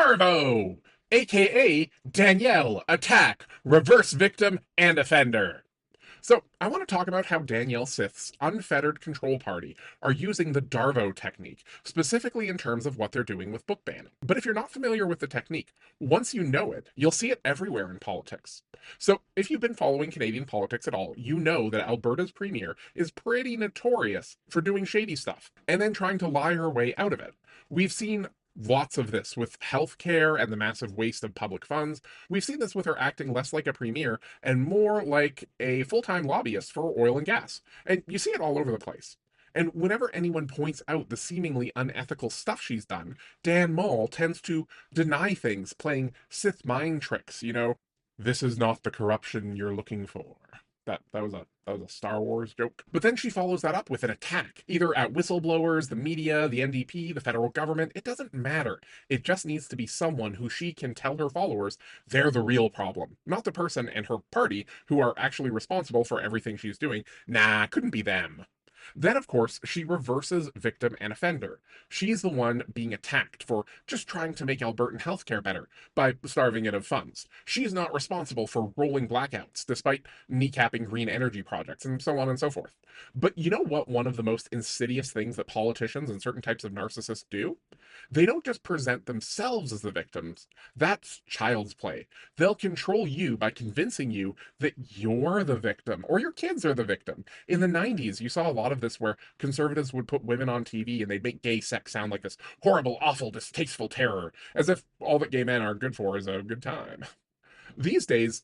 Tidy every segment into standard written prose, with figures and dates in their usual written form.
Darvo, aka Danielle, attack, reverse victim, and offender. So, I want to talk about how Danielle Sith's unfettered control party are using the Darvo technique, specifically in terms of what they're doing with book banning. But if you're not familiar with the technique, once you know it, you'll see it everywhere in politics. So, if you've been following Canadian politics at all, you know that Alberta's premier is pretty notorious for doing shady stuff and then trying to lie her way out of it. We've seen lots of this with healthcare and the massive waste of public funds. We've seen this with her acting less like a premier and more like a full-time lobbyist for oil and gas. And you see it all over the place. And whenever anyone points out the seemingly unethical stuff she's done, Dan Mull tends to deny things, playing Sith mind tricks. This is not the corruption you're looking for. That was a Star Wars joke. But then she follows that up with an attack, either at whistleblowers, the media, the NDP, the federal government. It doesn't matter. It just needs to be someone who she can tell her followers they're the real problem, not the person and her party who are actually responsible for everything she's doing. Nah, couldn't be them. Then, of course, she reverses victim and offender. She's the one being attacked for just trying to make Albertan healthcare better by starving it of funds. She's not responsible for rolling blackouts, despite kneecapping green energy projects, and so on and so forth. But you know what one of the most insidious things that politicians and certain types of narcissists do? They don't just present themselves as the victims. That's child's play. They'll control you by convincing you that you're the victim, or your kids are the victim. In the 90s, you saw a lot of this where conservatives would put women on TV and they'd make gay sex sound like this horrible, awful, distasteful terror, as if all that gay men are good for is a good time. These days,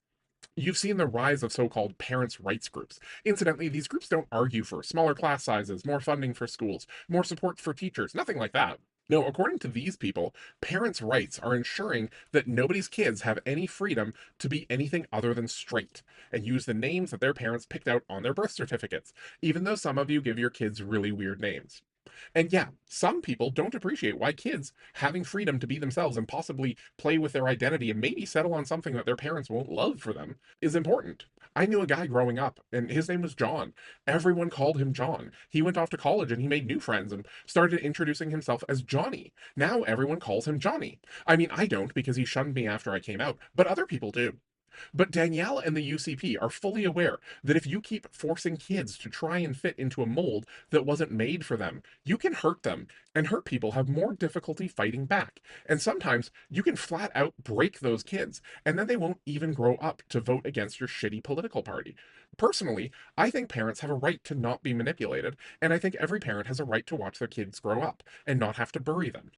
you've seen the rise of so-called parents' rights groups. Incidentally, these groups don't argue for smaller class sizes, more funding for schools, more support for teachers, nothing like that. No, according to these people, parents' rights are ensuring that nobody's kids have any freedom to be anything other than straight and use the names that their parents picked out on their birth certificates, even though some of you give your kids really weird names. And yeah, some people don't appreciate why kids having freedom to be themselves and possibly play with their identity and maybe settle on something that their parents won't love for them is important. I knew a guy growing up, and his name was John. Everyone called him John. He went off to college and he made new friends and started introducing himself as Johnny. Now everyone calls him Johnny. I mean, I don't because he shunned me after I came out, but other people do. But Danielle and the UCP are fully aware that if you keep forcing kids to try and fit into a mold that wasn't made for them, you can hurt them, and hurt people have more difficulty fighting back. And sometimes you can flat out break those kids, and then they won't even grow up to vote against your shitty political party. Personally, I think parents have a right to not be manipulated, and I think every parent has a right to watch their kids grow up and not have to bury them.